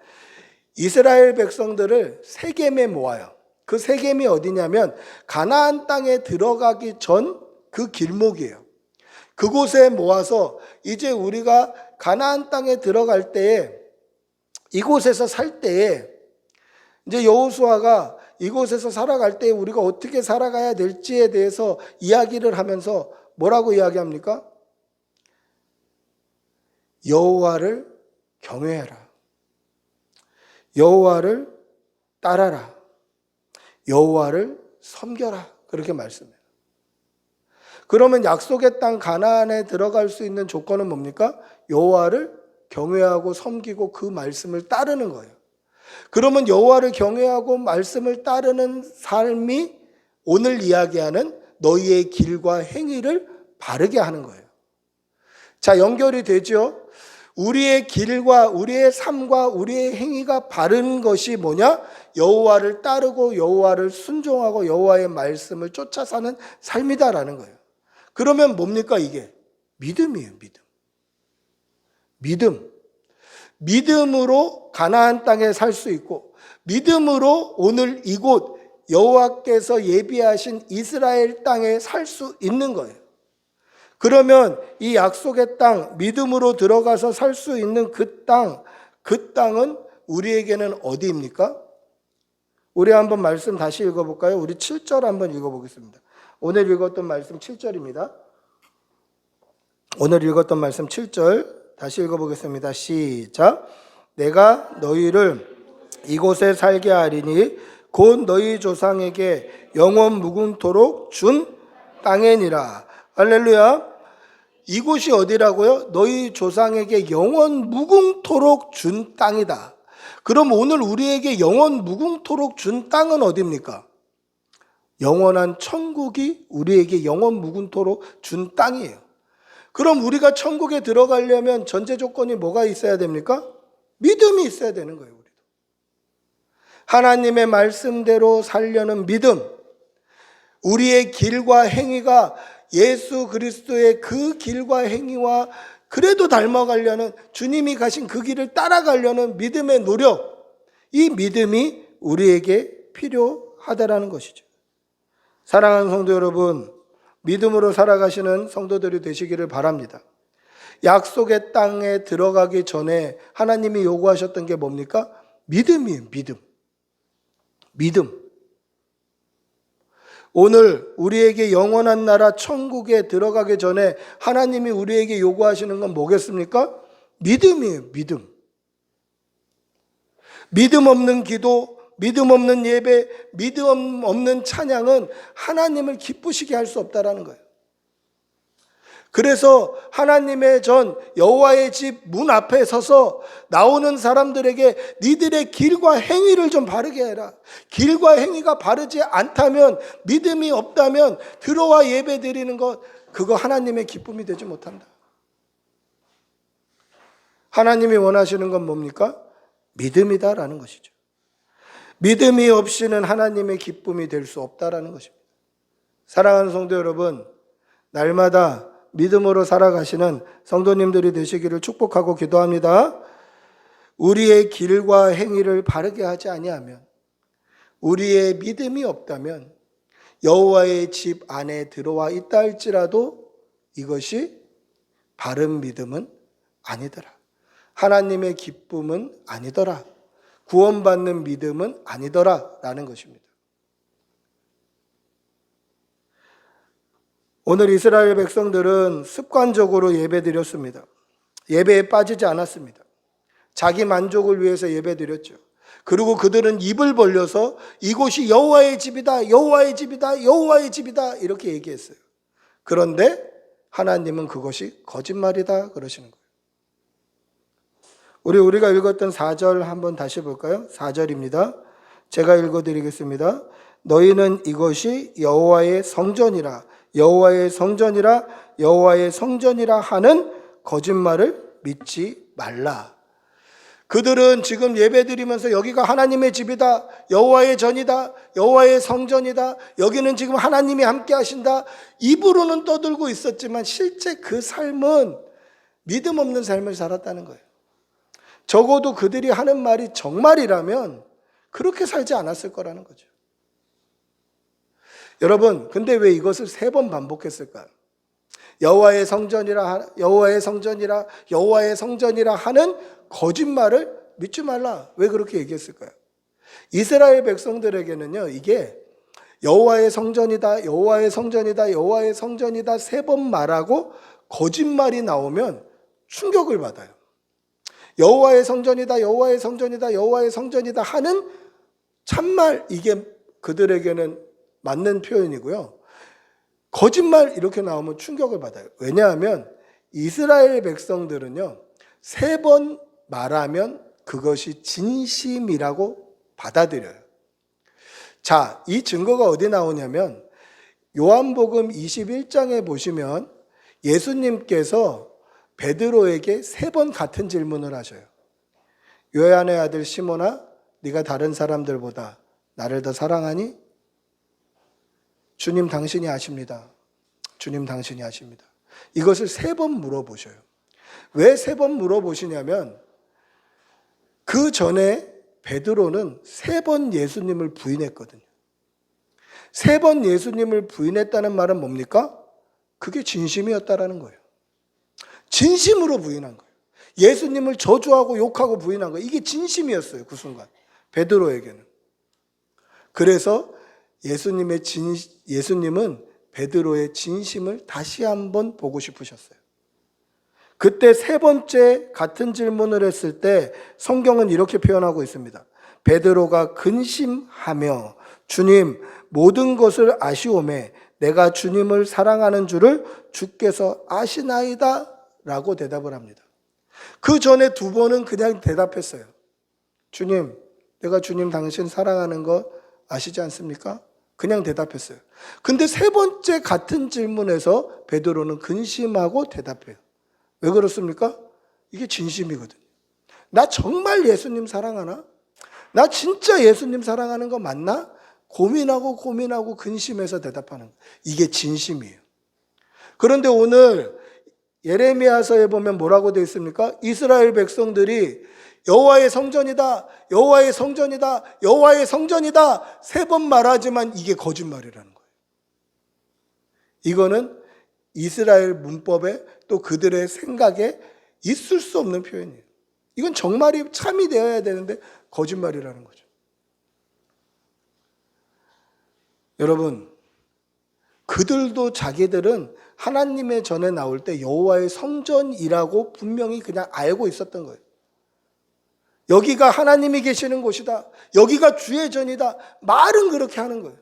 이스라엘 백성들을 세겜에 모아요. 그 세겜이 어디냐면 가나안 땅에 들어가기 전 그 길목이에요. 그곳에 모아서 이제 우리가 가나안 땅에 들어갈 때에 이곳에서 살 때에 이제 여호수아가 이곳에서 살아갈 때 우리가 어떻게 살아가야 될지에 대해서 이야기를 하면서 뭐라고 이야기합니까? 여호와를 경외해라. 여호와를 따라라. 여호와를 섬겨라. 그렇게 말씀해요. 그러면 약속의 땅 가나안에 들어갈 수 있는 조건은 뭡니까? 여호와를 경외하고 섬기고 그 말씀을 따르는 거예요. 그러면 여호와를 경외하고 말씀을 따르는 삶이 오늘 이야기하는 너희의 길과 행위를 바르게 하는 거예요. 자, 연결이 되죠? 우리의 길과 우리의 삶과 우리의 행위가 바른 것이 뭐냐? 여호와를 따르고 여호와를 순종하고 여호와의 말씀을 쫓아 사는 삶이다라는 거예요. 그러면 뭡니까 이게? 믿음이에요, 믿음. 믿음. 믿음으로 가나안 땅에 살 수 있고 믿음으로 오늘 이곳 여호와께서 예비하신 이스라엘 땅에 살 수 있는 거예요. 그러면 이 약속의 땅, 믿음으로 들어가서 살 수 있는 그 땅은 우리에게는 어디입니까? 우리 한번 말씀 다시 읽어볼까요? 우리 7절 한번 읽어보겠습니다. 오늘 읽었던 말씀 7절입니다. 오늘 읽었던 말씀 7절 다시 읽어보겠습니다. 시작. 내가 너희를 이곳에 살게 하리니 곧 너희 조상에게 영원 무궁토록 준 땅이니라. 할렐루야. 이곳이 어디라고요? 너희 조상에게 영원 무궁토록 준 땅이다. 그럼 오늘 우리에게 영원 무궁토록 준 땅은 어디입니까? 영원한 천국이 우리에게 영원 무궁토록 준 땅이에요. 그럼 우리가 천국에 들어가려면 전제 조건이 뭐가 있어야 됩니까? 믿음이 있어야 되는 거예요. 우리도 하나님의 말씀대로 살려는 믿음, 우리의 길과 행위가 예수 그리스도의 그 길과 행위와 그래도 닮아가려는, 주님이 가신 그 길을 따라가려는 믿음의 노력, 이 믿음이 우리에게 필요하다라는 것이죠. 사랑하는 성도 여러분, 믿음으로 살아가시는 성도들이 되시기를 바랍니다. 약속의 땅에 들어가기 전에 하나님이 요구하셨던 게 뭡니까? 믿음이에요. 믿음. 오늘 우리에게 영원한 나라 천국에 들어가기 전에 하나님이 우리에게 요구하시는 건 뭐겠습니까? 믿음이에요. 믿음 없는 기도, 믿음 없는 예배, 믿음 없는 찬양은 하나님을 기쁘시게 할 수 없다라는 거예요. 그래서 하나님의 전 여호와의 집 문 앞에 서서 나오는 사람들에게 니들의 길과 행위를 좀 바르게 해라. 길과 행위가 바르지 않다면, 믿음이 없다면 들어와 예배 드리는 것, 그거 하나님의 기쁨이 되지 못한다. 하나님이 원하시는 건 뭡니까? 믿음이다라는 것이죠. 믿음이 없이는 하나님의 기쁨이 될 수 없다라는 것입니다. 사랑하는 성도 여러분, 날마다 믿음으로 살아가시는 성도님들이 되시기를 축복하고 기도합니다. 우리의 길과 행위를 바르게 하지 아니하면, 우리의 믿음이 없다면 여호와의 집 안에 들어와 있다 할지라도 이것이 바른 믿음은 아니더라. 하나님의 기쁨은 아니더라. 구원받는 믿음은 아니더라 라는 것입니다. 오늘 이스라엘 백성들은 습관적으로 예배드렸습니다. 예배에 빠지지 않았습니다. 자기 만족을 위해서 예배드렸죠. 그리고 그들은 입을 벌려서 이곳이 여호와의 집이다, 여호와의 집이다, 여호와의 집이다 이렇게 얘기했어요. 그런데 하나님은 그것이 거짓말이다 그러시는 거예요. 우리가 읽었던 4절 한번 다시 볼까요? 4절입니다. 제가 읽어드리겠습니다. 너희는 이것이 여호와의 성전이라, 여호와의 성전이라, 여호와의 성전이라 하는 거짓말을 믿지 말라. 그들은 지금 예배드리면서 여기가 하나님의 집이다, 여호와의 전이다, 여호와의 성전이다, 여기는 지금 하나님이 함께 하신다, 입으로는 떠들고 있었지만 실제 그 삶은 믿음 없는 삶을 살았다는 거예요. 적어도 그들이 하는 말이 정말이라면 그렇게 살지 않았을 거라는 거죠. 여러분, 근데 왜 이것을 3번 반복했을까요? 여호와의 성전이라, 여호와의 성전이라, 여호와의 성전이라 하는 거짓말을 믿지 말라. 왜 그렇게 얘기했을까요? 이스라엘 백성들에게는요, 이게 여호와의 성전이다, 여호와의 성전이다, 여호와의 성전이다 3번 말하고 거짓말이 나오면 충격을 받아요. 여호와의 성전이다, 여호와의 성전이다, 여호와의 성전이다 하는 참말, 이게 그들에게는 맞는 표현이고요. 거짓말 이렇게 나오면 충격을 받아요. 왜냐하면 이스라엘 백성들은요, 3번 말하면 그것이 진심이라고 받아들여요. 자, 이 증거가 어디 나오냐면 요한복음 21장에 보시면 예수님께서 베드로에게 3번 같은 질문을 하셔요. 요한의 아들 시몬아, 네가 다른 사람들보다 나를 더 사랑하니? 주님 당신이 아십니다. 주님 당신이 아십니다. 이것을 3번 물어보셔요. 왜 3번 물어보시냐면 그 전에 베드로는 3번 예수님을 부인했거든요. 3번 예수님을 부인했다는 말은 뭡니까? 그게 진심이었다라는 거예요. 진심으로 부인한 거예요. 예수님을 저주하고 욕하고 부인한 거예요. 이게 진심이었어요, 그 순간 베드로에게는. 그래서 예수님은 베드로의 진심을 다시 한번 보고 싶으셨어요. 그때 3번째 같은 질문을 했을 때 성경은 이렇게 표현하고 있습니다. 베드로가 근심하며 주님, 모든 것을 아시오매 내가 주님을 사랑하는 줄을 주께서 아시나이다 라고 대답을 합니다. 그 전에 2번은 그냥 대답했어요. 주님, 내가 주님 당신 사랑하는 거 아시지 않습니까? 그냥 대답했어요. 근데 3번째 같은 질문에서 베드로는 근심하고 대답해요. 왜 그렇습니까? 이게 진심이거든요. 나 정말 예수님 사랑하나? 나 진짜 예수님 사랑하는 거 맞나? 고민하고 근심해서 대답하는 거예요. 이게 진심이에요. 그런데 오늘 예레미야서에 보면 뭐라고 되어 있습니까? 이스라엘 백성들이 여호와의 성전이다, 여호와의 성전이다, 여호와의 성전이다 3번 말하지만 이게 거짓말이라는 거예요. 이거는 이스라엘 문법에 또 그들의 생각에 있을 수 없는 표현이에요. 이건 정말이 참이 되어야 되는데 거짓말이라는 거죠. 여러분, 그들도 자기들은 하나님의 전에 나올 때 여호와의 성전이라고 분명히 그냥 알고 있었던 거예요. 여기가 하나님이 계시는 곳이다, 여기가 주의 전이다, 말은 그렇게 하는 거예요.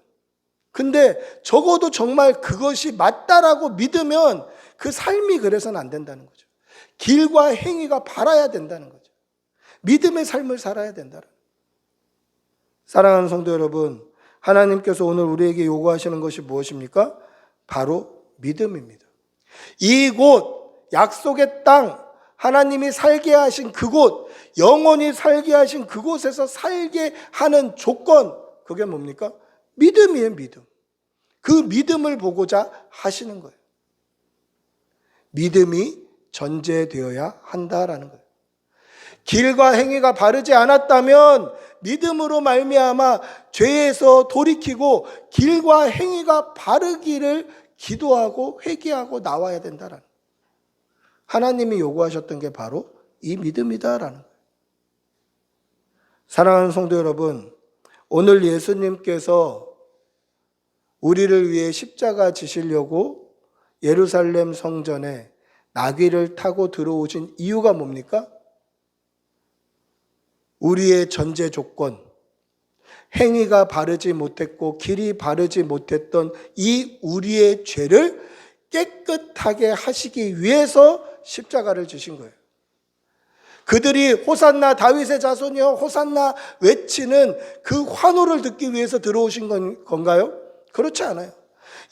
근데 적어도 정말 그것이 맞다라고 믿으면 그 삶이 그래서는 안 된다는 거죠. 길과 행위가 바라야 된다는 거죠. 믿음의 삶을 살아야 된다는 거예요. 사랑하는 성도 여러분, 하나님께서 오늘 우리에게 요구하시는 것이 무엇입니까? 바로 믿음입니다. 이곳 약속의 땅, 하나님이 살게 하신 그곳, 영원히 살게 하신 그곳에서 살게 하는 조건, 그게 뭡니까? 믿음이에요, 믿음. 그 믿음을 보고자 하시는 거예요. 믿음이 전제되어야 한다라는 거예요. 길과 행위가 바르지 않았다면 믿음으로 말미암아 죄에서 돌이키고 길과 행위가 바르기를 기도하고 회개하고 나와야 된다라는 거예요. 하나님이 요구하셨던 게 바로 이 믿음이다라는 거예요. 사랑하는 성도 여러분, 오늘 예수님께서 우리를 위해 십자가 지시려고 예루살렘 성전에 나귀를 타고 들어오신 이유가 뭡니까? 우리의 전제 조건, 행위가 바르지 못했고 길이 바르지 못했던 이 우리의 죄를 깨끗하게 하시기 위해서 십자가를 지신 거예요. 그들이 호산나 다윗의 자손이여 호산나 외치는 그 환호를 듣기 위해서 들어오신 건가요? 그렇지 않아요.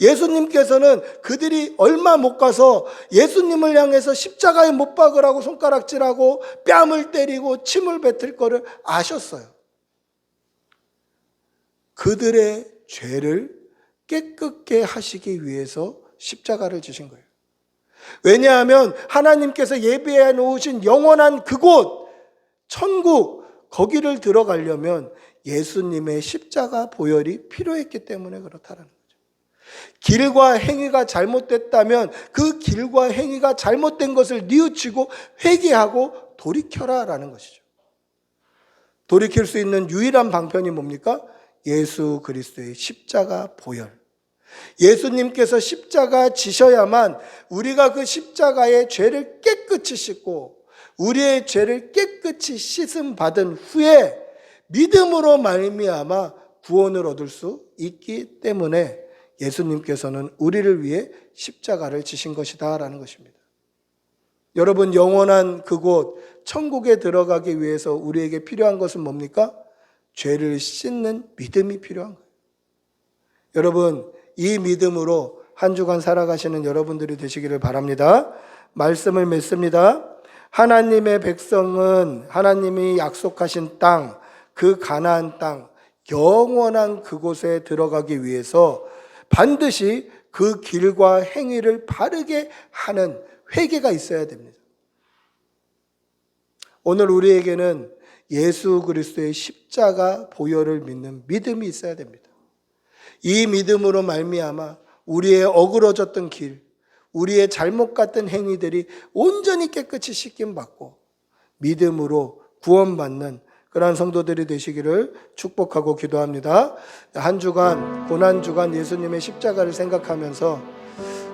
예수님께서는 그들이 얼마 못 가서 예수님을 향해서 십자가에 못 박으라고 손가락질하고 뺨을 때리고 침을 뱉을 거를 아셨어요. 그들의 죄를 깨끗게 하시기 위해서 십자가를 지신 거예요. 왜냐하면 하나님께서 예비해 놓으신 영원한 그곳, 천국, 거기를 들어가려면 예수님의 십자가 보혈이 필요했기 때문에 그렇다라는 거죠. 길과 행위가 잘못됐다면 그 길과 행위가 잘못된 것을 뉘우치고 회개하고 돌이켜라라는 것이죠. 돌이킬 수 있는 유일한 방편이 뭡니까? 예수 그리스도의 십자가 보혈. 예수님께서 십자가 지셔야만 우리가 그 십자가의 죄를 깨끗이 씻고 우리의 죄를 깨끗이 씻음 받은 후에 믿음으로 말미암아 구원을 얻을 수 있기 때문에 예수님께서는 우리를 위해 십자가를 지신 것이다라는 것입니다. 여러분, 영원한 그곳 천국에 들어가기 위해서 우리에게 필요한 것은 뭡니까? 죄를 씻는 믿음이 필요한 거예요. 여러분, 이 믿음으로 한 주간 살아가시는 여러분들이 되시기를 바랍니다. 말씀을 맺습니다. 하나님의 백성은 하나님이 약속하신 땅, 그 가나안 땅, 영원한 그곳에 들어가기 위해서 반드시 그 길과 행위를 바르게 하는 회개가 있어야 됩니다. 오늘 우리에게는 예수 그리스도의 십자가 보혈을 믿는 믿음이 있어야 됩니다. 이 믿음으로 말미암아 우리의 어그러졌던 길, 우리의 잘못 같은 행위들이 온전히 깨끗이 씻김 받고 믿음으로 구원받는 그러한 성도들이 되시기를 축복하고 기도합니다. 한 주간, 고난주간 예수님의 십자가를 생각하면서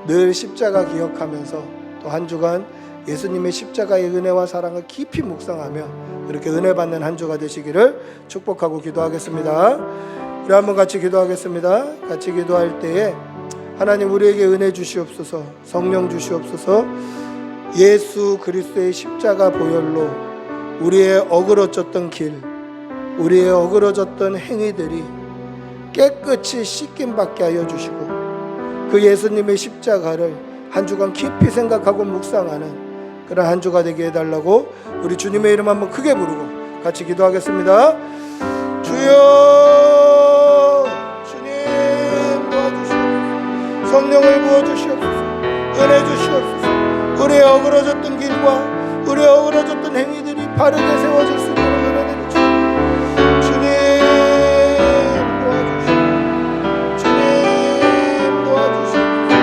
늘 십자가 기억하면서 또 한 주간 예수님의 십자가의 은혜와 사랑을 깊이 묵상하며 그렇게 은혜 받는 한 주가 되시기를 축복하고 기도하겠습니다. 우리 한번 같이 기도하겠습니다. 같이 기도할 때에 하나님 우리에게 은혜 주시옵소서, 성령 주시옵소서. 예수 그리스도의 십자가 보혈로 우리의 어그러졌던 길, 우리의 어그러졌던 행위들이 깨끗이 씻김 받게 하여 주시고 그 예수님의 십자가를 한 주간 깊이 생각하고 묵상하는 그런 한 주가 되게 해달라고 우리 주님의 이름 한번 크게 부르고 같이 기도하겠습니다. 주여, 주님 도와주시옵소서. 성령을 부어주시옵소서. 은혜 주시옵소서. 우리의 어그러졌던 길과 우리의 어그러졌던 행위들이 바르게 세워질 수 있도록 은혜 내려주시옵소서. 주님 도와주시옵소서. 주님 도와주시옵소서.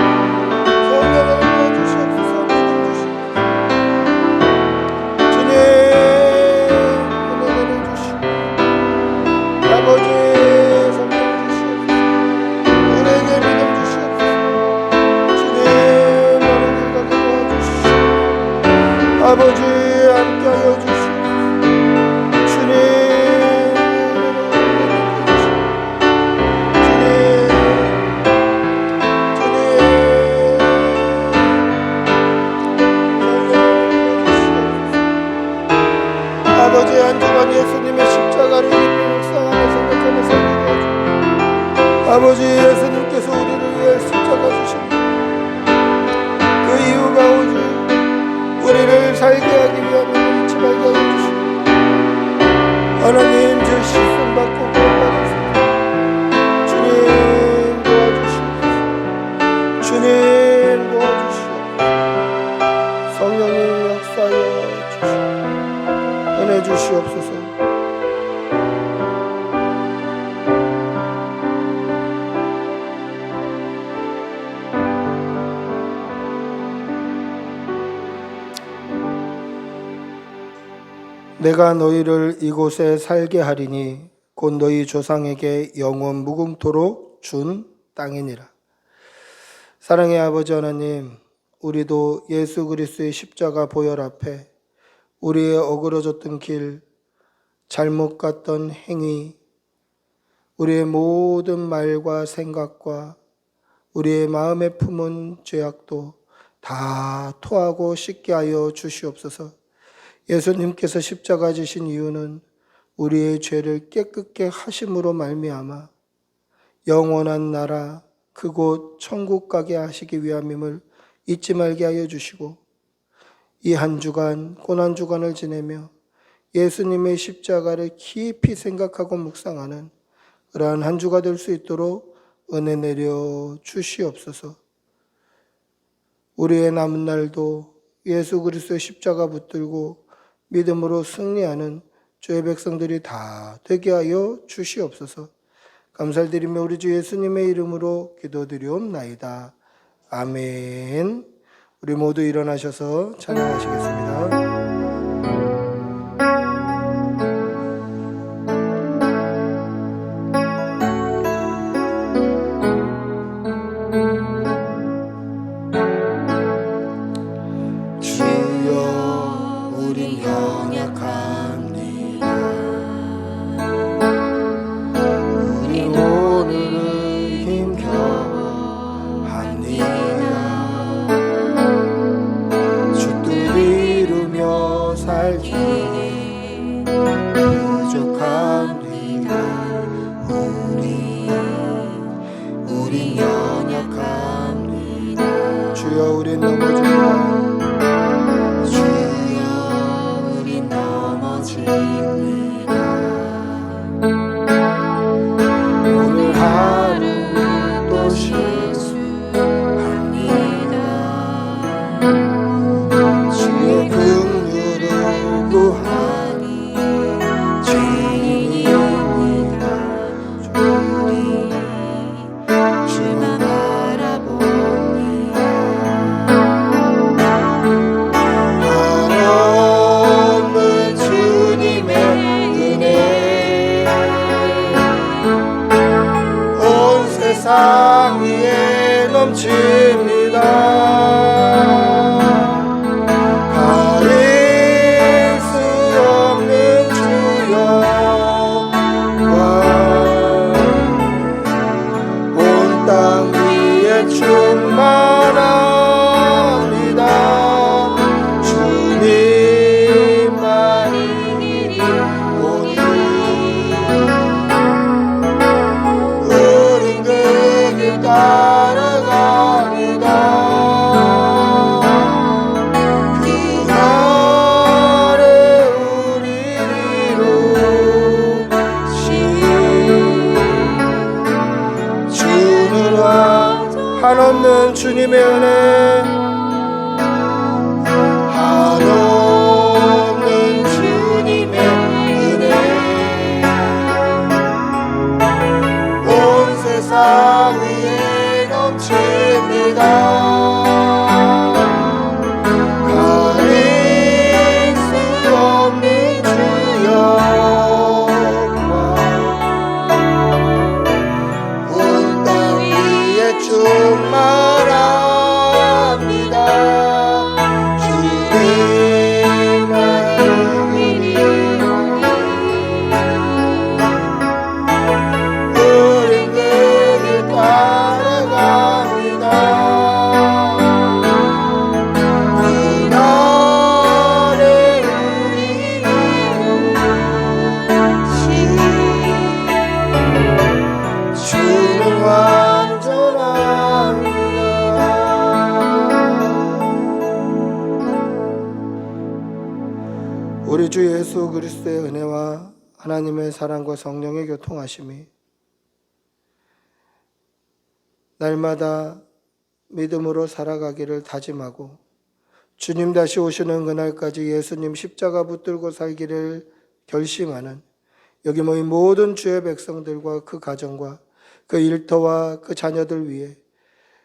성령을 부어주시옵소서. 믿음 주시옵소서. 주님 은혜 내려주시옵소서. 아버지 성령 주시옵소서. 우리에게 믿음 주시옵소서. 주님 오늘 길 가게 도와주시옵소서. 아버지 함께하여 주시옵소서. 주님 아버지 한 주간 예수님의 십자가를 깊이 묵상하며 생각하며 살게 도와주옵소서. 아버지 예수님께서 우리를 위해 십자가 주신 그 이유가 오직 우리를 살게 하기 위함을 잊지 말게 하여 주시옵소서. 하나님 주 시선 받고 구원받으소서. 주님 도와주시옵소서. 주님 도와주시옵소서. 성령님 역사하여 주시옵소서. 은혜 주시옵소서. 내가 너희를 이곳에 살게 하리니 곧 너희 조상에게 영원 무궁토록 준 땅이니라. 사랑의 아버지 하나님, 우리도 예수 그리스도의 십자가 보혈 앞에 우리의 어그러졌던 길, 잘못 갔던 행위, 우리의 모든 말과 생각과 우리의 마음에 품은 죄악도 다 토하고 씻게 하여 주시옵소서. 예수님께서 십자가 지신 이유는 우리의 죄를 깨끗게 하심으로 말미암아 영원한 나라 그곳 천국 가게 하시기 위함임을 잊지 말게 하여 주시고 이 한 주간 고난 주간을 지내며 예수님의 십자가를 깊이 생각하고 묵상하는 그러한 한 주가 될 수 있도록 은혜 내려 주시옵소서. 우리의 남은 날도 예수 그리스도의 십자가 붙들고 믿음으로 승리하는 주의 백성들이 다 되게 하여 주시옵소서. 감사드리며 우리 주 예수님의 이름으로 기도드리옵나이다. 아멘. 우리 모두 일어나셔서 찬양하시겠습니다. 우린 넘어집니다. 주여 우린 넘어집니다. 오늘 하루 또 실수합니다. 주의 긍휼을 구하니 죄인입니다. 우리 주만 바라봅니다. 한없는 주님의 은혜 온 세상 위에 넘칩니다. 가릴 수 없는 주여 온 땅 위에 충만합니다. 주님만이 오니 우린 그 길 따라갑니다. 그날에 우리를 이루신 주는 한없는 주님의 은혜 한없는 주님의 은혜 온 세상 위에 넘칩니다. 가릴 수 없는 주여 온 땅 위에 충만합니다. 주님만이 우린 그 길 따라갑니다. 그날에 우리를 이루신 주는 완전합니다. 우리 주 예수 그리스도의 은혜와 하나님의 사랑과 성령의 교통하심이 날마다 믿음으로 살아가기를 다짐하고 주님 다시 오시는 그날까지 예수님 십자가 붙들고 살기를 결심하는 여기 모인 모든 주의 백성들과 그 가정과 그 일터와 그 자녀들 위해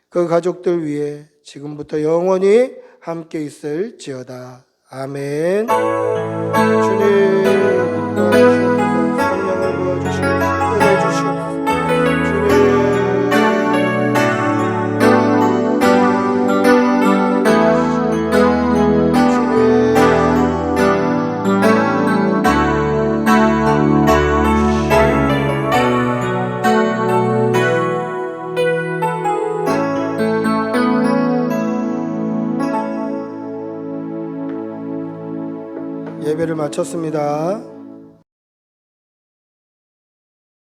그 가족들 위해 지금부터 영원히 함께 있을지어다. 아멘. 주님 도와주시옵소서. 성령을 부어주시옵소서. 은혜 주시옵소서. 주님 예배를 마쳤습니다.